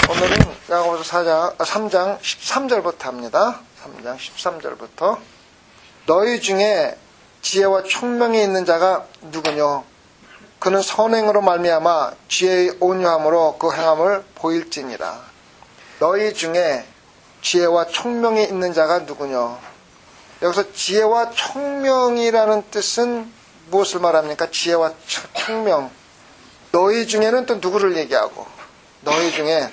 오늘은 야고보서 3장 13절부터 합니다. 3장 13절부터. 너희 중에 지혜와 총명이 있는 자가 누구뇨? 그는 선행으로 말미암아 지혜의 온유함으로 그 행함을 보일지니라. 너희 중에 지혜와 총명이 있는 자가 누구뇨? 여기서 지혜와 총명이라는 뜻은 무엇을 말합니까? 지혜와 총명. 너희 중에는 또 누구를 얘기하고, 너희 중에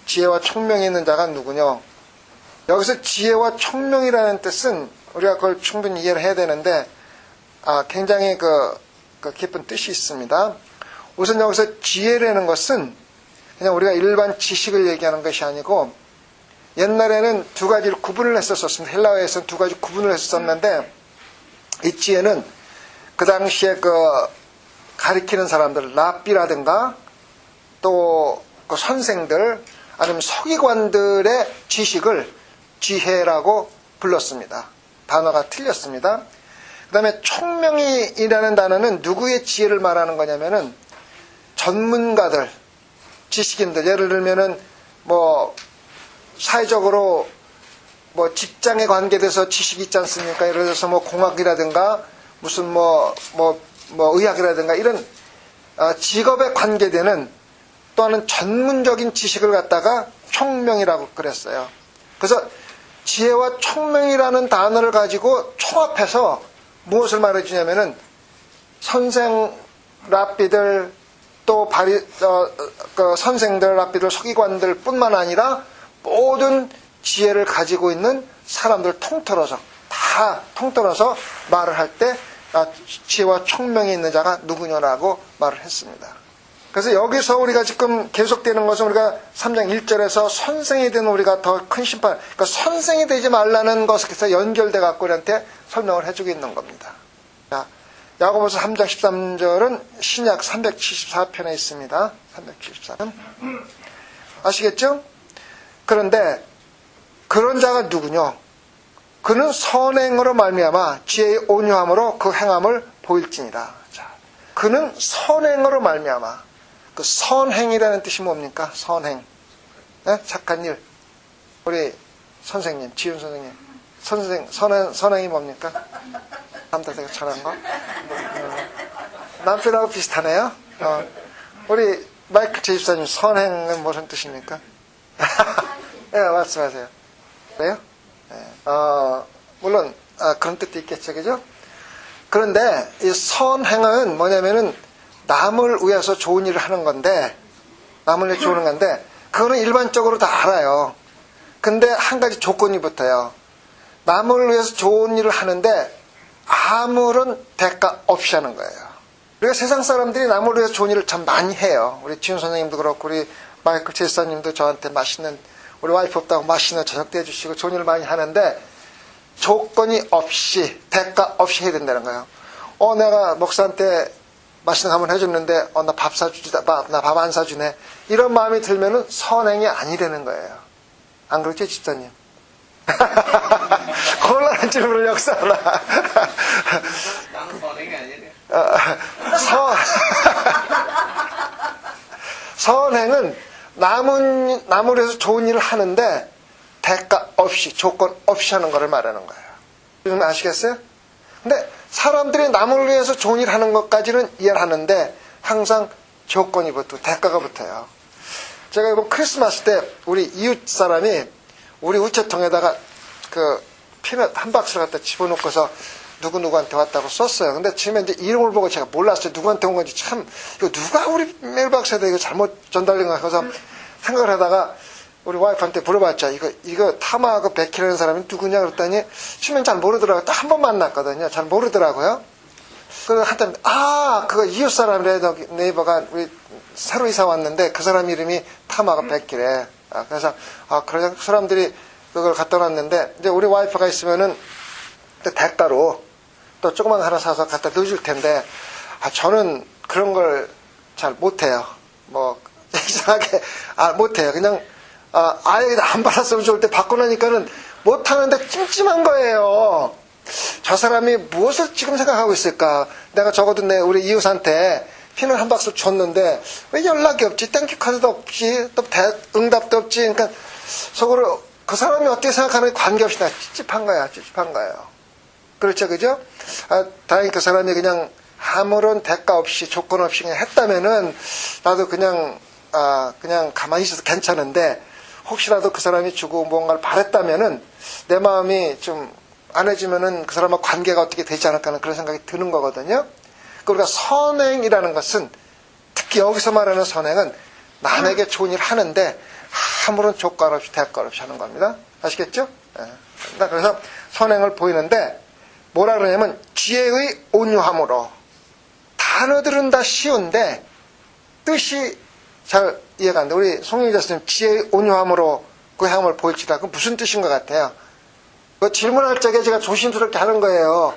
지혜와 총명이 있는 자가 누구뇨? 여기서 지혜와 총명이라는 뜻은 우리가 그걸 충분히 이해를 해야 되는데, 굉장히 깊은 뜻이 있습니다. 우선 여기서 지혜라는 것은 그냥 우리가 일반 지식을 얘기하는 것이 아니고, 옛날에는 두 가지를 구분을 했었습니다. 헬라어에서는 두 가지 구분을 했었는데, 이 지혜는 그 당시에 가리키는 사람들, 랍비라든가 또 그 선생들 아니면 서기관들의 지식을 지혜라고 불렀습니다. 단어가 틀렸습니다. 그 다음에 총명이라는 단어는 누구의 지혜를 말하는 거냐면은 전문가들, 지식인들, 예를 들면은 사회적으로 직장에 관계돼서 지식이 있지 않습니까? 예를 들어서 공학이라든가 무슨 의학이라든가 이런 직업에 관계되는 또 하는 전문적인 지식을 갖다가 총명이라고 그랬어요. 그래서 지혜와 총명이라는 단어를 가지고 총합해서 무엇을 말해주냐면은 선생, 랍비들, 또 선생들, 랍비들, 서기관들 뿐만 아니라 모든 지혜를 가지고 있는 사람들 통틀어서 말을 할 때 지혜와 총명이 있는 자가 누구냐라고 말을 했습니다. 그래서 여기서 우리가 지금 계속되는 것은 우리가 3장 1절에서 선생이 된 우리가 더 큰 심판, 그러니까 선생이 되지 말라는 것에서 연결돼 갖고 우리한테 설명을 해주고 있는 겁니다. 자, 야고보서 3장 13절은 신약 374편에 있습니다. 374편. 아시겠죠? 그런데 그런 자가 누구뇨? 그는 선행으로 말미암아 지혜의 온유함으로 그 행함을 보일지니라. 자, 그는 선행으로 말미암아. 그 선행이라는 뜻이 뭡니까? 선행. 네? 착한 일. 우리 선생님, 지훈 선생님. 선행이 뭡니까? 남자들이 잘한 거? 남편하고 비슷하네요. 우리 마이클 제집사님, 선행은 무슨 뜻입니까? 네, 말씀하세요. 그래요? 네. 물론 그런 뜻도 있겠죠, 그죠? 그런데 이 선행은 뭐냐면은 남을 위해서 좋은 일을 하는 건데, 남을 위해서 좋은 건데, 그거는 일반적으로 다 알아요. 근데 한 가지 조건이 붙어요. 남을 위해서 좋은 일을 하는데 아무런 대가 없이 하는 거예요. 우리가 세상 사람들이 남을 위해서 좋은 일을 참 많이 해요. 우리 지훈 선생님도 그렇고 우리 마이클 제사님도 저한테 우리 와이프 없다고 맛있는 저녁도 해주시고 좋은 일을 많이 하는데 조건이 없이, 대가 없이 해야 된다는 거예요. 내가 목사한테 맛있는 거 한번 해줬는데 나 밥 사주지, 나 밥 안 사주네, 이런 마음이 들면은 선행이 아니라는 거예요. 안 그렇죠, 집사님? 곤란한 질문을 역사하라. 나는 선행이 아니래. 선행은 남을 위해서 좋은 일을 하는데 대가 없이, 조건 없이 하는 것을 말하는 거예요. 요즘 아시겠어요? 근데 사람들이 남을 위해서 좋은 일 하는 것까지는 이해를 하는데 항상 조건이 붙고 대가가 붙어요. 제가 이번 크리스마스 때 우리 이웃 사람이 우리 우체통에다가 피넛 한 박스를 갖다 집어넣고서 누구한테 왔다고 썼어요. 근데 처음에 이제 이름을 보고 제가 몰랐어요. 누구한테 온 건지 이거 누가 우리 메일박스에다 이거 잘못 전달된 거야. 그래서 생각을 하다가 우리 와이프한테 물어봤죠. 이거 타마하고 베키라는 사람이 누구냐 그랬더니 처음엔 잘 모르더라고요. 딱 한 번 만났거든요. 잘 모르더라고요. 그래서 한참 그거 이웃 사람이래. 네이버가 우리 새로 이사 왔는데 그 사람 이름이 타마하고 베키래. 그래서 그래서 사람들이 그걸 갖다 놨는데 이제 우리 와이프가 있으면은 대가로 또 조그만 거 하나 사서 갖다 넣어줄 텐데 저는 그런 걸 잘 못해요. 이상하게 못해요. 그냥 아예 안 받았으면 좋을 때 받고 나니까는 못하는데 찜찜한 거예요. 저 사람이 무엇을 지금 생각하고 있을까? 내가 적어도 우리 이웃한테 피는 한 박스를 줬는데 왜 연락이 없지? 땡큐 카드도 없지? 또 응답도 없지? 그러니까 속으로 그 사람이 어떻게 생각하는지 관계없이 나 찝찝한 거야. 찝찝한 거예요. 그렇죠, 그죠? 다행히 그 사람이 그냥 아무런 대가 없이 조건 없이 그냥 했다면은 나도 그냥 가만히 있어서 괜찮은데 혹시라도 그 사람이 주고 뭔가를 바랬다면은 내 마음이 좀 안 해주면은 그 사람과 관계가 어떻게 되지 않을까 하는 그런 생각이 드는 거거든요. 그러니까 선행이라는 것은 특히 여기서 말하는 선행은 남에게 좋은 일 하는데 아무런 조건 없이 대가 없이 하는 겁니다. 아시겠죠? 그래서 선행을 보이는데 뭐라 그러냐면 지혜의 온유함으로. 단어들은 다 쉬운데 뜻이 잘 이해가 안 돼. 우리 송영희 교수님 지혜의 온유함으로 그 행함을 보일지라. 그 무슨 뜻인 것 같아요? 그 질문할 적에 제가 조심스럽게 하는 거예요.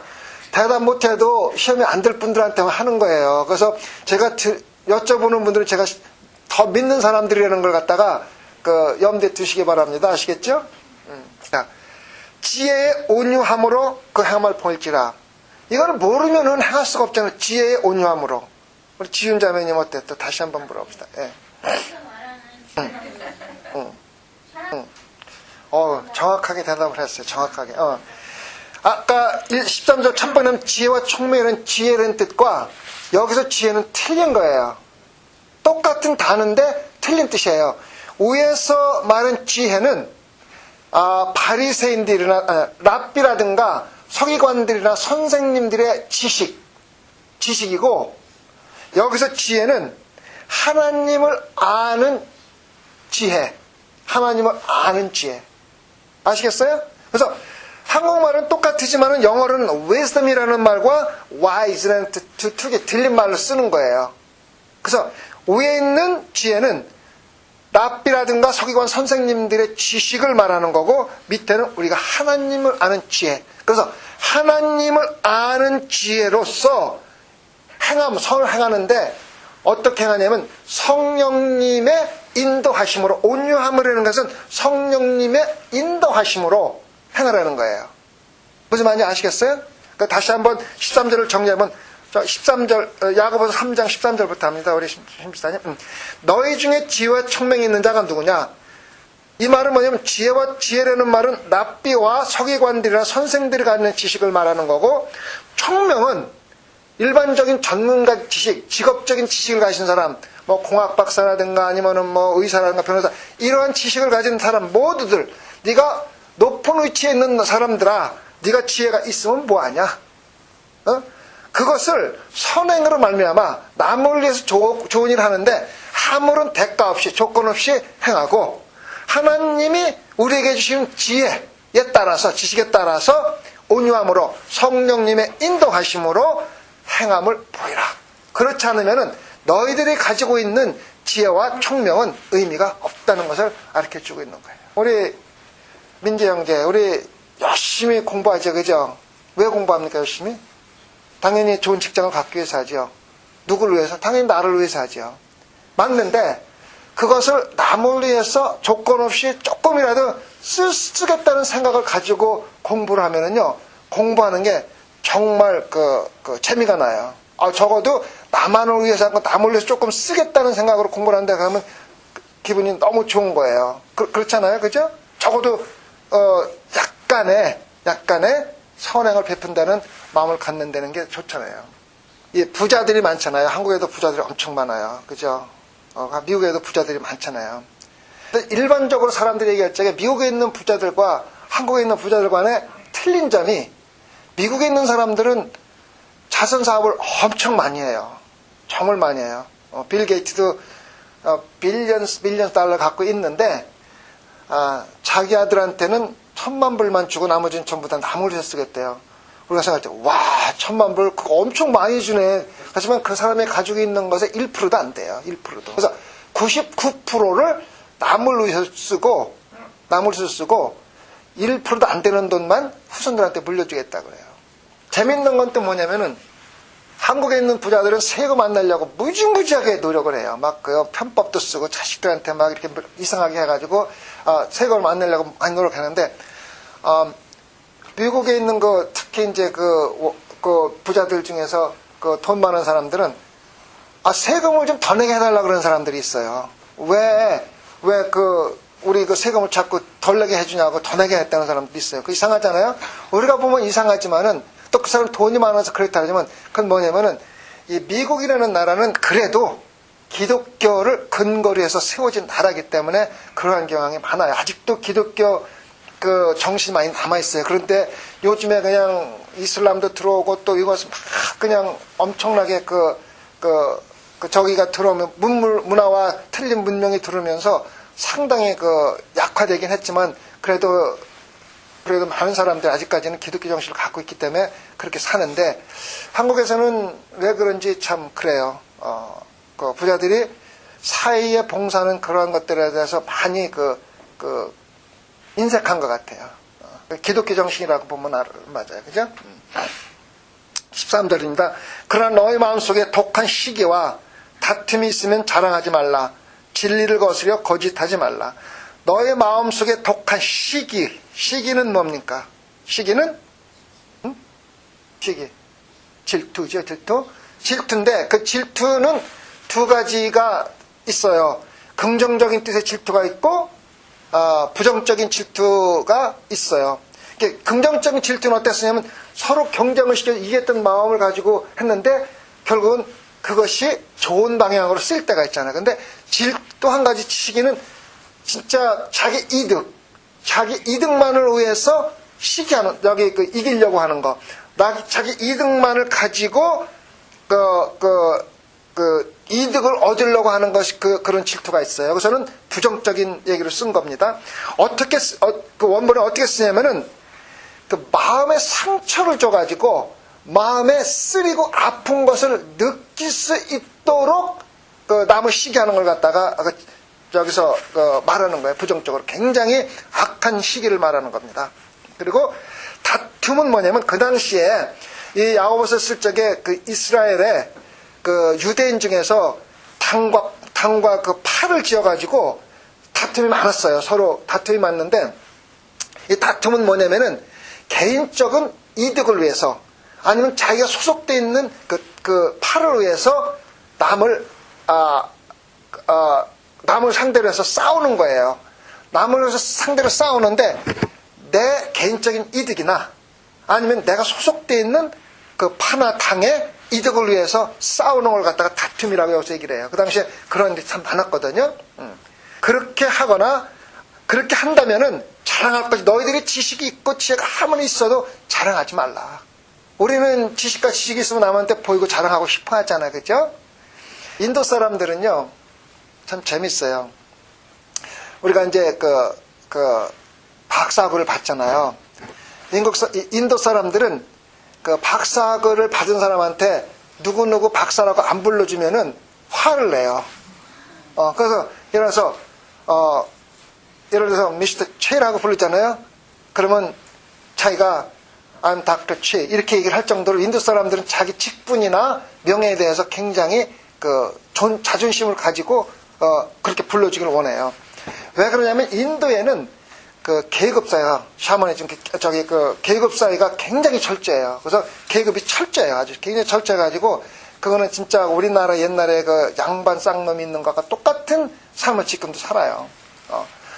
대답 못해도 시험에 안 들 분들한테만 하는 거예요. 그래서 제가 여쭤보는 분들은 제가 더 믿는 사람들이라는 걸 갖다가 그 염두에 두시기 바랍니다. 아시겠죠? 자, 지혜의 온유함으로 그 행함을 보일지라. 이걸 모르면은 행할 수가 없잖아요. 지혜의 온유함으로. 우리 지윤 자매님 어때? 또 다시 한번 물어봅시다. 예. 정확하게 대답을 했어요. 정확하게. 아까 13절 첫 번째는 지혜와 총명이라는 지혜라는 뜻과 여기서 지혜는 틀린 거예요. 똑같은 단어인데 틀린 뜻이에요. 위에서 말한 지혜는 바리새인들이나 랍비라든가 서기관들이나 선생님들의 지식이고 여기서 지혜는 하나님을 아는 지혜, 하나님을 아는 지혜. 아시겠어요? 그래서 한국말은 똑같지만은 영어로는 wisdom이라는 말과 wise라는 두 개 틀린 말로 쓰는 거예요. 그래서 위에 있는 지혜는 랍비라든가 서기관 선생님들의 지식을 말하는 거고 밑에는 우리가 하나님을 아는 지혜. 그래서 하나님을 아는 지혜로서 선을 행하는데 어떻게 행하냐면 성령님의 인도하심으로 온유함이라는 것은 성령님의 인도하심으로 행하라는 거예요. 무슨 말인지 아시겠어요? 그러니까 다시 한번 13절을 정리하면 13절 야고보서 3장 13절부터 합니다. 우리 심지사님. 너희 중에 지혜와 총명이 있는 자가 누구냐? 이 말은 뭐냐면 지혜라는 말은 랍비와 서기관들이나 선생들이 갖는 지식을 말하는 거고 총명은 일반적인 전문가 지식, 직업적인 지식을 가진 사람, 뭐 공학 박사라든가 아니면은 뭐 의사라든가 변호사 이러한 지식을 가진 사람 모두들 네가 높은 위치에 있는 사람들아 네가 지혜가 있으면 뭐하냐? 그것을 선행으로 말미암아 남을 위해서 좋은 일을 하는데 아무런 대가 없이 조건 없이 행하고 하나님이 우리에게 주신 지혜에 따라서 지식에 따라서 온유함으로 성령님의 인도하심으로 행함을 보이라. 그렇지 않으면은 너희들이 가지고 있는 지혜와 총명은 의미가 없다는 것을 가르쳐주고 있는 거예요. 우리 민재 형제, 우리 열심히 공부하죠, 그죠? 왜 공부합니까, 열심히? 당연히 좋은 직장을 갖기 위해서 하죠. 누구를 위해서? 당연히 나를 위해서 하죠. 맞는데 그것을 남을 위해서 조건 없이 조금이라도 쓰겠다는 생각을 가지고 공부를 하면은요, 공부하는 게 정말 재미가 나요. 적어도 나만을 위해서 하고 남을 위해서 조금 쓰겠다는 생각으로 공부를 한다 그러면 기분이 너무 좋은 거예요. 그렇잖아요, 그죠? 적어도 약간의 선행을 베푼다는 마음을 갖는다는 게 좋잖아요. 부자들이 많잖아요. 한국에도 부자들이 엄청 많아요, 그죠? 미국에도 부자들이 많잖아요. 근데 일반적으로 사람들이 얘기할 적에 미국에 있는 부자들과 한국에 있는 부자들 간에 틀린 점이 미국에 있는 사람들은 자선 사업을 엄청 많이 해요. 정말 많이 해요. 빌 게이츠도 빌리언 달러 갖고 있는데 자기 아들한테는 1,000만 불만 주고 나머지는 전부 다 남을 위해서 쓰겠대요. 우리가 생각할 때 와 1,000만 불 그거 엄청 많이 주네. 하지만 그 사람이 가지고 있는 것의 1%도 안 돼요. 1%도. 그래서 99%를 남을 위해서 쓰고 1%도 안 되는 돈만 후손들한테 물려주겠다 그래요. 재밌는 건 또 뭐냐면은 한국에 있는 부자들은 세금 안 내려고 무지무지하게 노력을 해요. 막 그 편법도 쓰고 자식들한테 막 이렇게 이상하게 해가지고 세금을 안 내려고 많이 노력하는데 미국에 있는 특히 이제 그 부자들 중에서 돈 많은 사람들은 세금을 좀 더 내게 해달라 그러는 사람들이 있어요. 왜 우리 그 세금을 자꾸 덜 내게 해주냐고 더 내게 했다는 사람들이 있어요. 그 이상하잖아요? 우리가 보면 이상하지만은 또 그 사람 돈이 많아서 그렇다 하지만 그건 뭐냐면은 이 미국이라는 나라는 그래도 기독교를 근거로 해서 세워진 나라이기 때문에 그러한 경향이 많아요. 아직도 기독교 그 정신이 많이 남아있어요. 그런데 요즘에 그냥 이슬람도 들어오고 또 이것은 막 그냥 엄청나게 저기가 들어오면 문화와 틀린 문명이 들어오면서 상당히 약화되긴 했지만 그래도 많은 사람들이 아직까지는 기독교 정신을 갖고 있기 때문에 그렇게 사는데 한국에서는 왜 그런지 참 그래요. 그 부자들이 사회에 봉사하는 그러한 것들에 대해서 많이 인색한 것 같아요. 기독교 정신이라고 보면 맞아요. 그죠? 13절입니다. 그러나 너희 마음속에 독한 시기와 다툼이 있으면 자랑하지 말라. 진리를 거스려 거짓하지 말라. 너의 마음속에 독한 시기는 뭡니까? 시기는 시기 질투죠. 질투인데 그 질투는 두 가지가 있어요. 긍정적인 뜻의 질투가 있고 부정적인 질투가 있어요. 긍정적인 질투는 어땠냐면 서로 경쟁을 시켜 이겼던 마음을 가지고 했는데 결국은 그것이 좋은 방향으로 쓸 때가 있잖아요. 근데 또 한 가지 시기는 진짜 자기 이득만을 위해서 시기하는, 이기려고 하는 거. 자기 이득만을 가지고, 이득을 얻으려고 하는 것이 그런 질투가 있어요. 여기서는 부정적인 얘기를 쓴 겁니다. 원본에 어떻게 쓰냐면은, 마음에 상처를 줘가지고, 마음에 쓰리고 아픈 것을 느낄 수 있도록, 남을 시기하는 걸 갖다가, 여기서 말하는 거예요. 부정적으로. 굉장히 악한 시기를 말하는 겁니다. 그리고 다툼은 뭐냐면 그 당시에 이 야고보서 쓸 적에 이스라엘의 유대인 중에서 당과 팔을 지어가지고 다툼이 많았어요. 서로 다툼이 많는데 이 다툼은 뭐냐면은 개인적인 이득을 위해서 아니면 자기가 소속되어 있는 팔을 위해서 남을 상대로 해서 싸우는 거예요. 남을 상대로 싸우는데 내 개인적인 이득이나 아니면 내가 소속되어 있는 파나 당의 이득을 위해서 싸우는 걸 갖다가 다툼이라고 여기서 얘기를 해요. 그 당시에 그런 일이 참 많았거든요. 그렇게 하거나 그렇게 한다면은 자랑할 것이 너희들이 지식이 있고 지혜가 아무리 있어도 자랑하지 말라. 우리는 지식과 지식이 있으면 남한테 보이고 자랑하고 싶어 하잖아요. 그죠? 인도 사람들은요, 참 재밌어요. 우리가 이제 박사학위를 받잖아요. 인도 사람들은 박사학위를 받은 사람한테 누구누구 박사라고 안 불러주면은 화를 내요. 그래서 예를 들어서 미스터 최라고 부르잖아요. 그러면 자기가 I'm Dr. 최 이렇게 얘기를 할 정도로 인도 사람들은 자기 직분이나 명예에 대해서 굉장히 자존심을 가지고 그렇게 불러주기를 원해요. 왜 그러냐면 인도에는 계급 사회가 샤머니즘 계급 사회가 굉장히 철저해요. 그래서 계급이 철저해요. 아주 굉장히 철저해가지고 그거는 진짜 우리나라 옛날에 양반 쌍놈이 있는 것과 똑같은 삶을 지금도 살아요.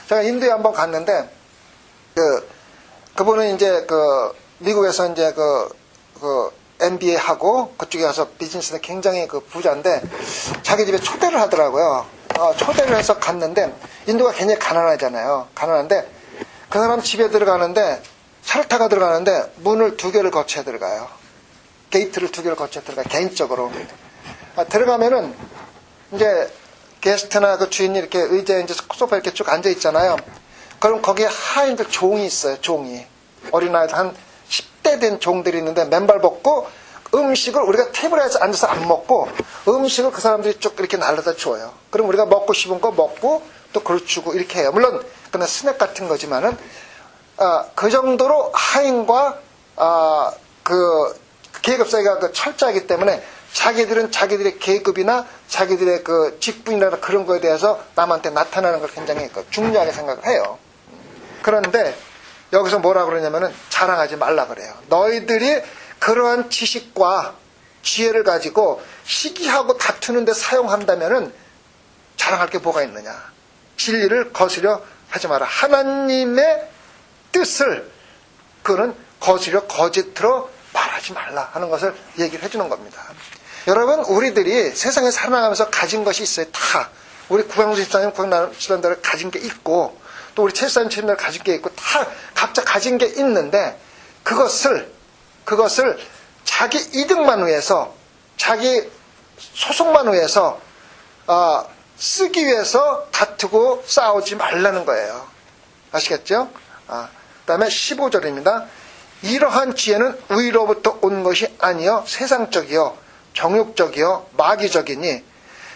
제가 인도에 한번 갔는데 그분은 이제 미국에서 이제 MBA 하고 그쪽에 가서 비즈니스는 굉장히 부자인데 자기 집에 초대를 하더라고요. 초대를 해서 갔는데 인도가 굉장히 가난하잖아요. 가난한데 그 사람 집에 들어가는데 차를 타고 들어가는데 문을 2개를 거쳐야 들어가요. 게이트를 2개를 거쳐야 들어가요. 개인적으로. 들어가면은 이제 게스트나 주인이 이렇게 의자에 이제 소파에 이렇게 쭉 앉아 있잖아요. 그럼 거기에 하인들 종이 있어요. 종이. 어린아이들 한 10대 된 종들이 있는데 맨발 벗고 음식을 우리가 테이블에 앉아서 안 먹고 음식을 그 사람들이 쭉 이렇게 날라다 줘요. 그럼 우리가 먹고 싶은 거 먹고 또 그걸 주고 이렇게 해요. 물론 그냥 스낵 같은 거지만은 그 정도로 하인과 계급 사회가 철저하기 때문에 자기들은 자기들의 계급이나 자기들의 직분이나 그런 거에 대해서 남한테 나타나는 걸 굉장히 중요하게 생각을 해요. 그런데 여기서 뭐라 그러냐면은 자랑하지 말라 그래요. 너희들이 그러한 지식과 지혜를 가지고 시기하고 다투는데 사용한다면은 자랑할 게 뭐가 있느냐. 진리를 거스려 하지 마라. 하나님의 뜻을 그는 거스려 거짓으로 말하지 말라 하는 것을 얘기를 해주는 겁니다. 여러분, 우리들이 세상에 살아가면서 가진 것이 있어요. 다. 우리 구강수 집사님, 구강수단들을 가진 게 있고, 또 우리 최수사님, 최수님들 가진 게 있고, 다 각자 가진 게 있는데, 그것을 자기 이득만 위해서, 자기 소속만 위해서, 쓰기 위해서 다투고 싸우지 말라는 거예요. 아시겠죠? 그 다음에 15절입니다. 이러한 지혜는 위로부터 온 것이 아니요 세상적이요 정욕적이요 마귀적이니.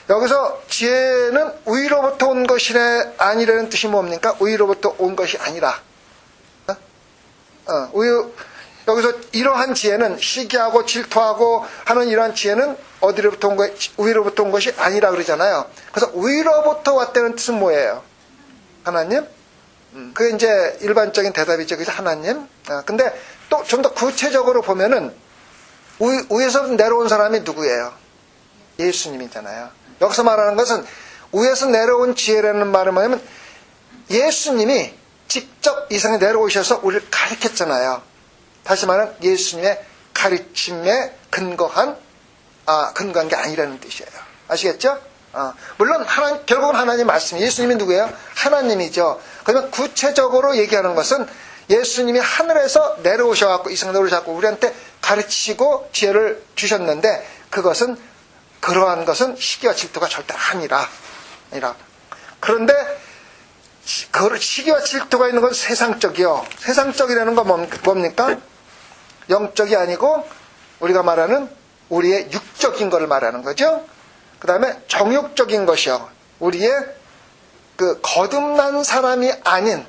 여기서 지혜는 위로부터 온 것이 아니라는 뜻이 뭡니까? 위로부터 온 것이 아니라. 여기서 이러한 지혜는 시기하고 질투하고 하는 이러한 지혜는 어디로부터 온 위로부터 온 것이 아니라 그러잖아요. 그래서 위로부터 왔다는 뜻은 뭐예요? 하나님? 그게 이제 일반적인 대답이죠. 그래서 하나님. 근데 또 좀 더 구체적으로 보면은 위에서 내려온 사람이 누구예요? 예수님이잖아요. 여기서 말하는 것은 위에서 내려온 지혜라는 말은 뭐냐면 예수님이 직접 이 세상에 내려오셔서 우리를 가르쳤잖아요. 다시 말하면 예수님의 가르침에 근거한 게 아니라는 뜻이에요. 아시겠죠? 물론 결국은 하나님 말씀. 예수님이 누구예요? 하나님이죠. 그러면 구체적으로 얘기하는 것은 예수님이 하늘에서 내려오셔갖고 이 세상에 내려오셔갖고 우리한테 가르치시고 지혜를 주셨는데 그러한 것은 시기와 질투가 절대 아니라. 그런데 시기와 질투가 있는 건 세상적이요. 세상적이라는 건 뭡니까? 영적이 아니고 우리가 말하는 우리의 육적인 것을 말하는 거죠. 그 다음에 정욕적인 것이요. 우리의 거듭난 사람이 아닌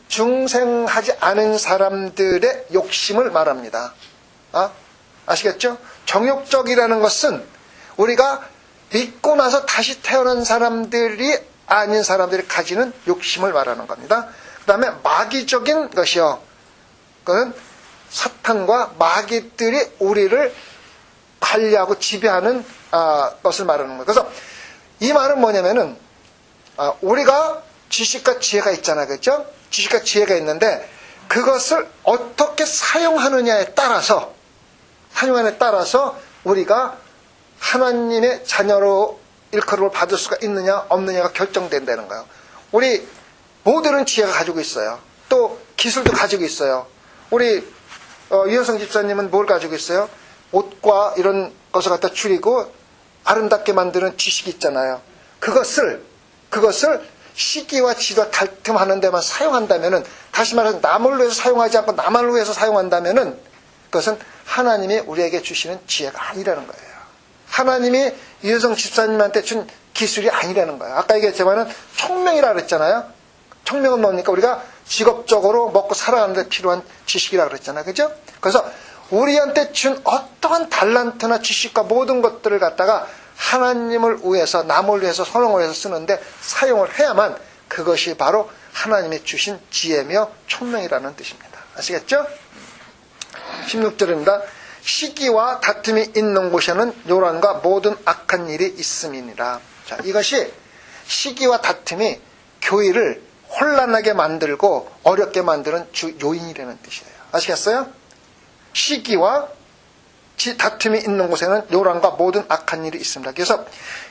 중생하지 않은 사람들의 욕심을 말합니다. 아시겠죠? 정욕적이라는 것은 우리가 믿고 나서 다시 태어난 사람들이 아닌 사람들이 가지는 욕심을 말하는 겁니다. 그 다음에 마귀적인 것이요. 그건 사탄과 마귀들이 우리를 관리하고 지배하는 것을 말하는 거예요. 그래서 이 말은 뭐냐면은 우리가 지식과 지혜가 있잖아요. 그렇죠? 지식과 지혜가 있는데 그것을 어떻게 사용하느냐에 따라서 우리가 하나님의 자녀로 일컬음을 받을 수가 있느냐 없느냐가 결정된다는 거예요. 우리 모두는 지혜가 가지고 있어요. 또 기술도 가지고 있어요. 우리 유현성 집사님은 뭘 가지고 있어요? 옷과 이런 것을 갖다 줄이고 아름답게 만드는 지식이 있잖아요. 그것을 시기와 지와 다툼하는 데만 사용한다면은, 다시 말해서 남을 위해서 사용하지 않고 나만을 위해서 사용한다면은 그것은 하나님이 우리에게 주시는 지혜가 아니라는 거예요. 하나님이 유현성 집사님한테 준 기술이 아니라는 거예요. 아까 얘기했지만은 총명이라 그랬잖아요. 총명은 뭡니까? 우리가 직업적으로 먹고 살아가는 데 필요한 지식이라 그랬잖아요. 그죠? 그래서 우리한테 준 어떠한 달란트나 지식과 모든 것들을 갖다가 하나님을 위해서, 남을 위해서, 선홍을 위해서 쓰는데 사용을 해야만 그것이 바로 하나님이 주신 지혜며 총명이라는 뜻입니다. 아시겠죠? 16절입니다. 시기와 다툼이 있는 곳에는 요란과 모든 악한 일이 있음이니라. 자, 이것이 시기와 다툼이 교회를 혼란하게 만들고 어렵게 만드는 주 요인이라는 뜻이에요. 아시겠어요? 시기와 다툼이 있는 곳에는 요란과 모든 악한 일이 있습니다. 그래서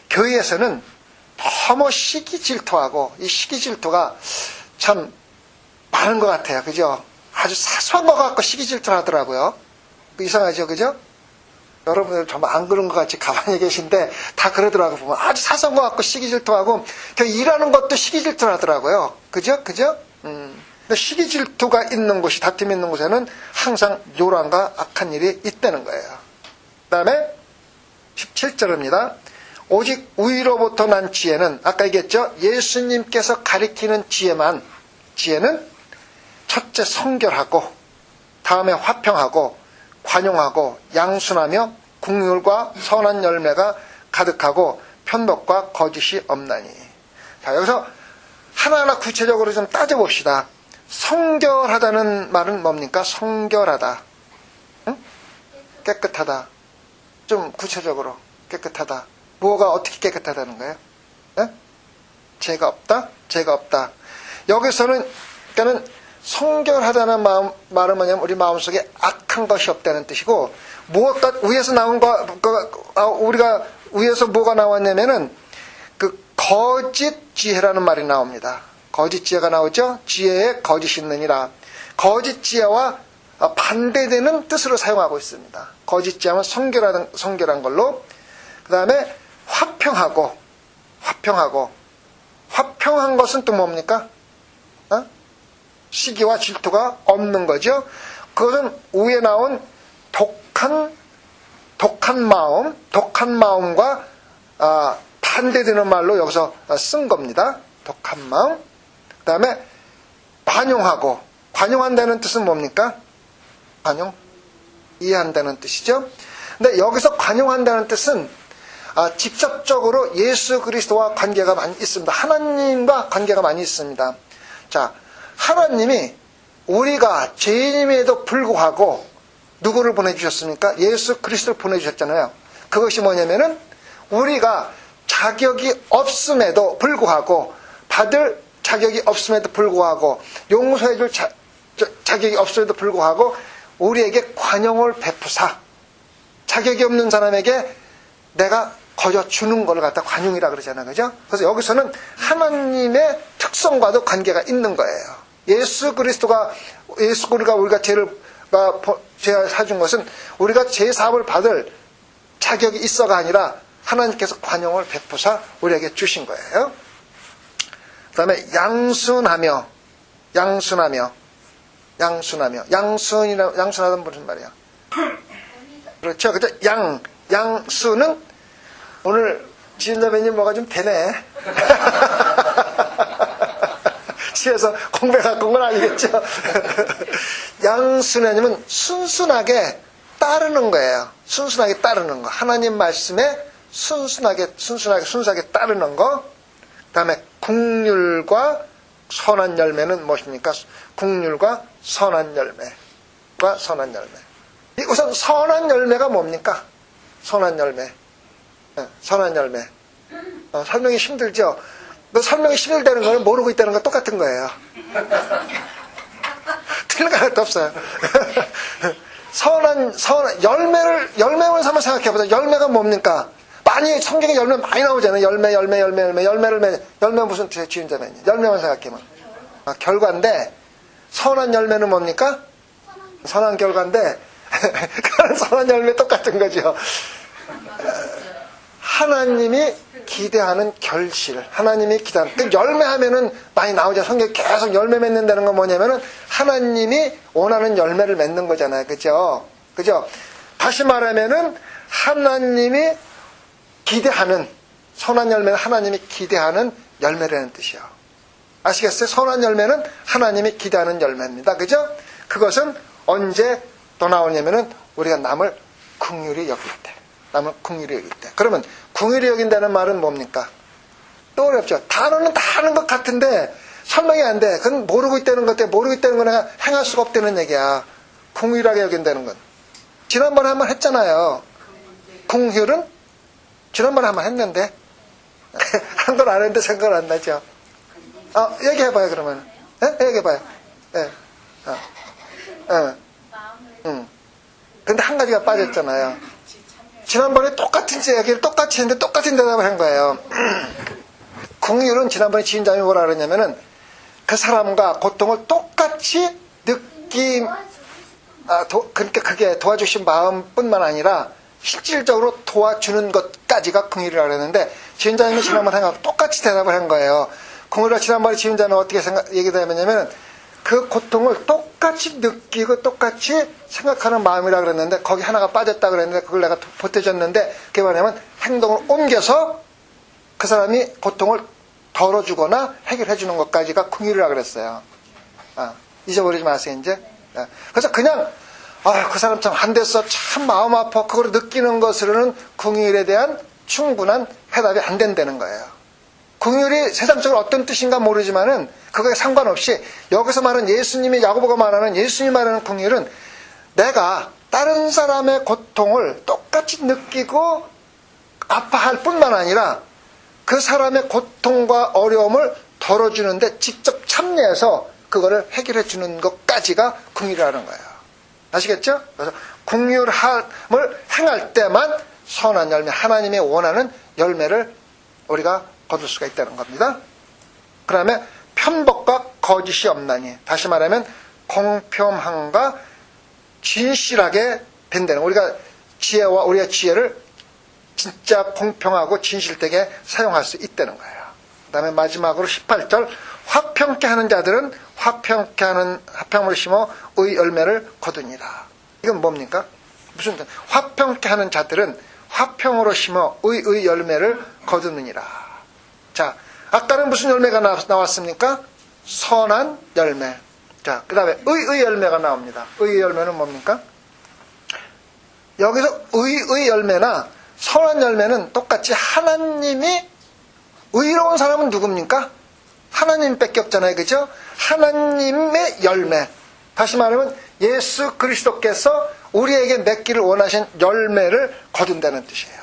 교회에서는 너무 시기 질투하고, 이 시기 질투가 참 많은 것 같아요. 그죠? 아주 사소한 것 같고 시기 질투를 하더라고요. 이상하죠? 그죠? 여러분들 정말 안 그런 것 같이 가만히 계신데 다 그러더라고요. 보면 아주 사소한 것 같고 시기 질투하고, 일하는 것도 시기 질투를 하더라고요. 그죠? 시기 질투가 있는 곳이, 다툼이 있는 곳에는 항상 요란과 악한 일이 있다는 거예요. 그 다음에 17절입니다. 오직 위로부터 난 지혜는, 아까 얘기했죠? 예수님께서 가리키는 지혜는 첫째 성결하고, 다음에 화평하고, 관용하고, 양순하며 긍휼과 선한 열매가 가득하고 편독과 거짓이 없나니. 자, 여기서 하나하나 구체적으로 좀 따져봅시다. 성결하다는 말은 뭡니까? 성결하다, 응? 깨끗하다. 좀 구체적으로 깨끗하다. 뭐가 어떻게 깨끗하다는 거예요? 예? 죄가 없다? 죄가 없다. 여기서는, 그러니까는 성결하다는 말은 뭐냐면 우리 마음속에 악한 것이 없다는 뜻이고, 무엇과 위에서 나온 우리가 위에서 뭐가 나왔냐면은 그 거짓 지혜라는 말이 나옵니다. 거짓 지혜가 나오죠? 지혜에 거짓이 있느니라. 거짓 지혜와 반대되는 뜻으로 사용하고 있습니다. 거짓 지혜는 성결한 걸로. 그 다음에 화평한 것은 또 뭡니까? 시기와 질투가 없는 거죠. 그것은 위에 나온 독한 마음과 반대되는 말로 여기서 쓴 겁니다. 독한 마음. 그 다음에 관용한다는 뜻은 뭡니까? 이해한다는 뜻이죠. 근데 여기서 관용한다는 뜻은 직접적으로 예수 그리스도와 관계가 많이 있습니다. 하나님과 관계가 많이 있습니다. 자, 하나님이 우리가 죄인임에도 불구하고 누구를 보내주셨습니까? 예수 그리스도를 보내주셨잖아요. 그것이 뭐냐면은 우리가 자격이 없음에도 불구하고, 받을 자격이 없음에도 불구하고, 용서해줄 자격이 없음에도 불구하고 우리에게 관용을 베푸사, 자격이 없는 사람에게 내가 거저 주는 걸 갖다 관용이라 그러잖아요. 그죠? 그래서 여기서는 하나님의 특성과도 관계가 있는 거예요. 우리가 죄를 사준 것은 우리가 죄 사함을 받을 자격이 있어가 아니라 하나님께서 관용을 베푸사 우리에게 주신 거예요. 그 다음에 양순하다는 무슨 말이야? 그렇죠. 그죠? 양수는 오늘 지은자매님 뭐가 좀 되네. 집에서 공부해갖고 온 건 아니겠죠. 양순하님은 순순하게 따르는 거예요. 순순하게 따르는 거. 하나님 말씀에 순수하게 따르는 거. 그 다음에 국률과 선한 열매는 무엇입니까? 국률과 선한 열매. 우선 선한 열매가 뭡니까? 선한 열매. 설명이 힘들죠? 설명이 힘들다는 거는 모르고 있다는 거 똑같은 거예요. 틀린 거 하나도 없어요. 열매만 한번 생각해보자. 열매가 뭡니까? 많이, 성경에 열매 많이 나오잖아요. 열매 무슨 뜻이에요? 지은자매님. 열매만 생각해보면. 결과인데, 선한 열매는 뭡니까? 선한 결과인데, 선한 열매 똑같은 거죠. 하나님이 기대하는 결실, 열매 하면은 많이 나오죠. 성경에 계속 열매 맺는다는 건 뭐냐면은 하나님이 원하는 열매를 맺는 거잖아요. 그죠? 다시 말하면은 하나님이 기대하는, 선한 열매는 하나님이 기대하는 열매라는 뜻이요. 아시겠어요? 선한 열매는 하나님이 기대하는 열매입니다. 그죠? 그것은 언제 또 나오냐면은 우리가 남을 긍휼히 여길 때. 그러면 긍휼히 여긴다는 말은 뭡니까? 또 어렵죠. 단어는 다 아는 것 같은데 설명이 안 돼. 그건 모르고 있다는 것 때문에 모르고 있다는 건 내가 행할 수가 없다는 얘기야. 긍휼하게 여긴다는 건. 지난번에 한번 했잖아요. 긍휼은 지난번에 한번 했는데 한 건 아는데 생각 안 나죠. 얘기해봐요 그러면. 얘기해봐요. 근데 한 가지가 빠졌잖아요. 지난번에 똑같은 얘기를 똑같이 했는데 똑같은 대답을 한 거예요. 긍휼은 지난번에 지인장이 뭐라 그러냐면은 그 사람과 고통을 똑같이 그러니까 그게 도와주신 마음뿐만 아니라 실질적으로 도와주는 것까지가 긍휼이라고 그랬는데 지인장님이 지난번에 똑같이 대답을 한 거예요. 긍휼을 지난번에 지인장은 어떻게 얘기했냐면 그 고통을 똑같이 느끼고 똑같이 생각하는 마음이라 그랬는데 거기 하나가 빠졌다 그랬는데 그걸 내가 보태줬는데 그게 뭐냐면 행동을 옮겨서 그 사람이 고통을 덜어주거나 해결해주는 것까지가 긍휼이라 그랬어요. 잊어버리지 마세요 이제. 그래서 그냥 그 사람 참 안 됐어, 참 마음 아파, 그걸 느끼는 것으로는 긍휼에 대한 충분한 해답이 안 된다는 거예요. 긍휼이 세상적으로 어떤 뜻인가 모르지만은 그거에 상관없이 여기서 말하는 예수님이, 야고보가 말하는 예수님이 말하는 긍휼은 내가 다른 사람의 고통을 똑같이 느끼고 아파할 뿐만 아니라 그 사람의 고통과 어려움을 덜어주는데 직접 참여해서 그거를 해결해 주는 것까지가 긍휼이라는 거예요. 아시겠죠? 그래서 긍휼함을 행할 때만 선한 열매, 하나님의 원하는 열매를 우리가 거둘 수가 있다는 겁니다. 그 다음에 편법과 거짓이 없나니, 다시 말하면 공평함과 진실하게 된다는, 우리가 지혜와 우리의 지혜를 진짜 공평하고 진실되게 사용할 수 있다는 거예요. 그 다음에 마지막으로 18절, 화평케 하는 자들은 화평을 심어 의 열매를 거두니라. 이건 뭡니까? 무슨 화평케 하는 자들은 화평으로 심어 의 열매를 거두느니라. 자, 아까는 무슨 열매가 나왔습니까? 선한 열매. 자, 그 다음에 의 열매가 나옵니다. 의 열매는 뭡니까? 여기서 의 열매나 선한 열매는 똑같이 하나님이, 의로운 사람은 누굽니까? 하나님밖에 없잖아요. 그죠? 하나님의 열매. 다시 말하면 예수 그리스도께서 우리에게 맺기를 원하신 열매를 거둔다는 뜻이에요.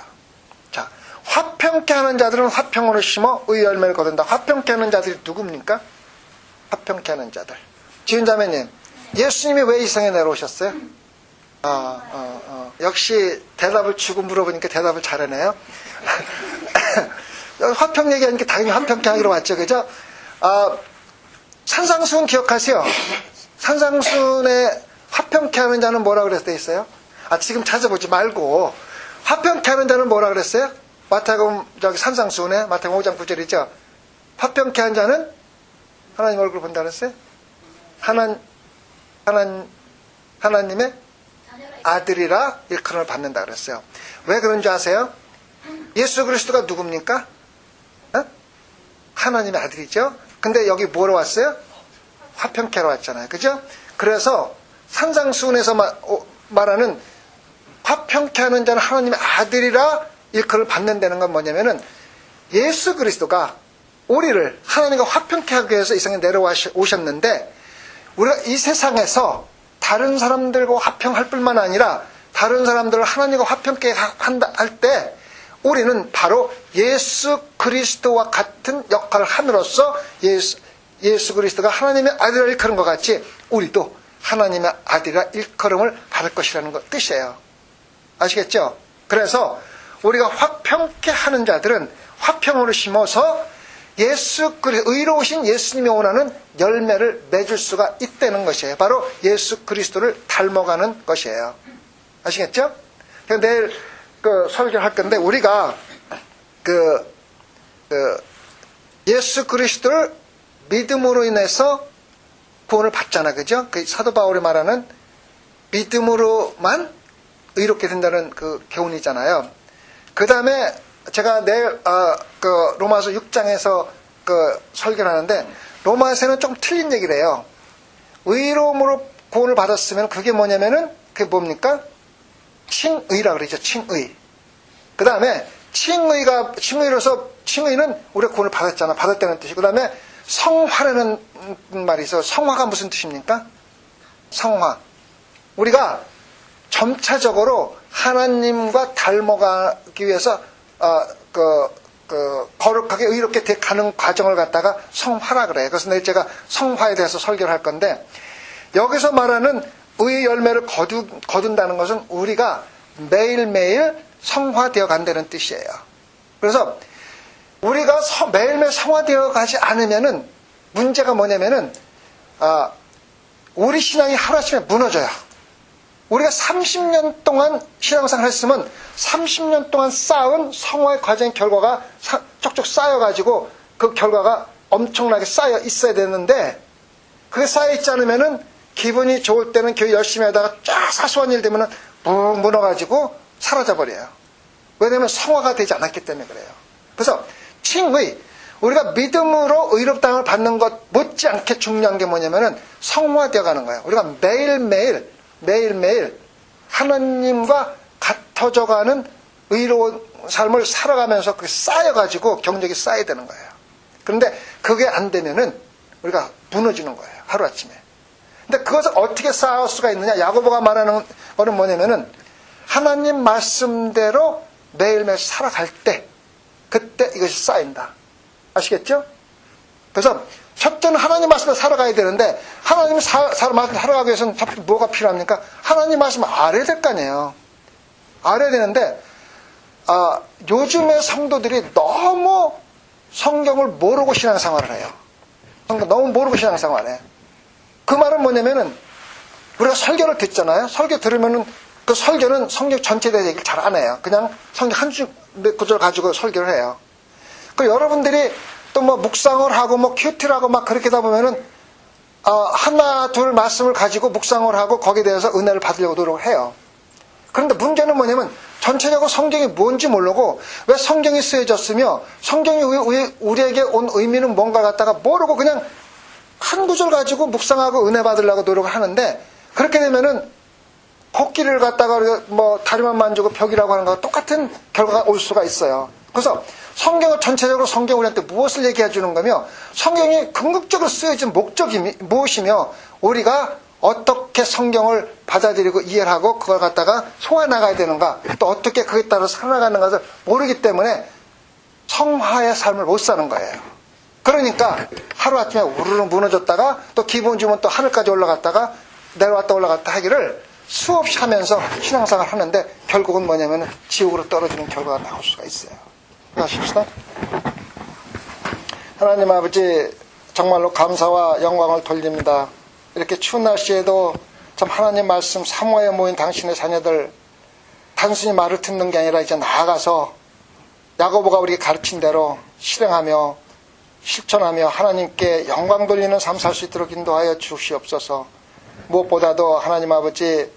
자, 화평케 하는 자들은 화평으로 심어 의 열매를 거둔다. 화평케 하는 자들이 누굽니까? 화평케 하는 자들. 지은자매님, 예수님이 왜 이 세상에 내려오셨어요? 역시 대답을 주고 물어보니까 대답을 잘하네요. 화평 얘기하니까 당연히 화평케 하기로 왔죠. 그죠? 산상수훈 기억하세요? 산상수훈에 화평케 하는 자는 뭐라 그랬을 있어요? 지금 찾아보지 말고 화평케 하는 자는 뭐라 그랬어요? 마태복음 산상수훈에 마태복음 5장 9절이죠. 화평케 하는 자는 하나님 얼굴 본다 그랬어요? 하나님의 아들이라 일컬음을 받는다 그랬어요. 왜 그런 줄 아세요? 예수 그리스도가 누굽니까? 하나님의 아들이죠. 근데 여기 뭐로 왔어요? 화평케로 왔잖아요. 그죠? 그래서 산상수훈에서 말하는 화평케 하는 자는 하나님의 아들이라 일컬음을 받는다는 건 뭐냐면은 예수 그리스도가 우리를 하나님과 화평케 하기 위해서 이 세상에 내려오셨는데, 우리가 이 세상에서 다른 사람들과 화평할 뿐만 아니라 다른 사람들을 하나님과 화평케 한다 할 때 우리는 바로 예수 그리스도와 같은 역할을 함으로써 예수 그리스도가 하나님의 아들을 일컬은 것 같이 우리도 하나님의 아들이라 일컬음을 받을 것이라는 것 뜻이에요. 아시겠죠? 그래서 우리가 화평케 하는 자들은 화평으로 심어서 의로우신 예수님이 원하는 열매를 맺을 수가 있다는 것이에요. 바로 예수 그리스도를 닮아가는 것이에요. 아시겠죠? 내일 설교를 할 건데, 우리가 예수 그리스도를 믿음으로 인해서 구원을 받잖아. 그죠? 사도 바울이 말하는 믿음으로만 의롭게 된다는 그 교훈이잖아요. 그 다음에 제가 내일 로마서 6장에서 설교를 하는데, 로마서는 좀 틀린 얘기를 해요. 의로움으로 구원을 받았으면 그게 뭐냐면은 그게 뭡니까? 칭의라 그러죠. 칭의. 그 다음에 칭의는 우리가 구원을 받았잖아. 받았다는 뜻이. 그 다음에 성화라는 말이 있어요. 성화가 무슨 뜻입니까? 성화. 우리가 점차적으로 하나님과 닮아가기 위해서 거룩하게 의롭게 가는 과정을 갖다가 성화라 그래요. 그래서 내일 제가 성화에 대해서 설교를 할 건데, 여기서 말하는 의의 열매를 거둔다는 것은 우리가 매일매일 성화되어 간다는 뜻이에요. 그래서 우리가 매일매일 성화되어 가지 않으면은 문제가 뭐냐면은 우리 신앙이 하루아침에 무너져요. 우리가 30년 동안 신앙생활을 했으면 30년 동안 쌓은 성화의 과정의 결과가 쪽쪽 쌓여가지고 그 결과가 엄청나게 쌓여 있어야 되는데, 그게 쌓여 있지 않으면은 기분이 좋을 때는 교회 열심히 하다가 쫙 사소한 일 되면은 붕 무너가지고 사라져버려요. 왜냐하면 성화가 되지 않았기 때문에 그래요. 그래서 칭의, 우리가 믿음으로 의롭다함을 받는 것 못지않게 중요한 게 뭐냐면은 성화되어 가는 거예요. 우리가 매일매일 하나님과 같아져 가는 의로운 삶을 살아가면서 그게 쌓여가지고 경력이 쌓여야 되는 거예요. 그런데 그게 안 되면은 우리가 무너지는 거예요. 하루아침에. 근데 그것을 어떻게 쌓을 수가 있느냐? 야고보가 말하는 거는 뭐냐면은 하나님 말씀대로 매일매일 살아갈 때 그때 이것이 쌓인다. 아시겠죠? 그래서 첫째는 하나님 말씀을 살아가야 되는데 하나님 말씀을 살아가기 위해서는 뭐가 필요합니까? 하나님 말씀을 알아야 될 거 아니에요. 알아야 되는데 요즘의 성도들이 너무 성경을 모르고 신앙생활을 해요. 너무 모르고 신앙생활을 해. 그 말은 뭐냐면은 우리가 설교를 듣잖아요. 설교 들으면은 그 설교는 성경 전체에 대해 얘기를 잘 안 해요. 그냥 성경 한 구절 가지고 설교를 해요. 그 여러분들이 또 뭐 묵상을 하고 뭐 큐티를 하고 막 그렇게 하다 보면은 하나 둘 말씀을 가지고 묵상을 하고 거기에 대해서 은혜를 받으려고 노력을 해요. 그런데 문제는 뭐냐면 전체적으로 성경이 뭔지 모르고 왜 성경이 쓰여졌으며 성경이 우리에게 온 의미는 뭔가 갖다가 모르고 그냥 한 구절 가지고 묵상하고 은혜 받으려고 노력을 하는데 그렇게 되면은 코끼리를 갖다가 뭐 다리만 만지고 벽이라고 하는 거와 똑같은 결과가 올 수가 있어요. 그래서 성경을 전체적으로 성경이 우리한테 무엇을 얘기해 주는 거며 성경이 궁극적으로 쓰여진 목적이 무엇이며 우리가 어떻게 성경을 받아들이고 이해를 하고 그걸 갖다가 소화나가야 되는가 또 어떻게 그에 따라 살아가는 것을 모르기 때문에 성화의 삶을 못 사는 거예요. 그러니까 하루아침에 우르르 무너졌다가 또 기분 좋으면 또 하늘까지 올라갔다가 내려왔다 올라갔다 하기를 수없이 하면서 신앙생활을 하는데 결국은 뭐냐면 지옥으로 떨어지는 결과가 나올 수가 있어요. 아십시다. 하나님 아버지 정말로 감사와 영광을 돌립니다. 이렇게 추운 날씨에도 참 하나님 말씀 사모에 모인 당신의 자녀들 단순히 말을 듣는 게 아니라 이제 나아가서 야고보가 우리에게 가르친 대로 실행하며 실천하며 하나님께 영광 돌리는 삶 살 수 있도록 인도하여 주시옵소서. 무엇보다도 하나님 아버지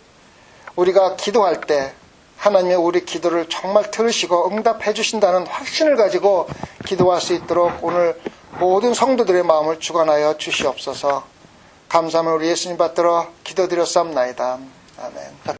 우리가 기도할 때 하나님의 우리 기도를 정말 들으시고 응답해 주신다는 확신을 가지고 기도할 수 있도록 오늘 모든 성도들의 마음을 주관하여 주시옵소서. 감사함을 우리 예수님 받들어 기도드렸사옵나이다. 아멘.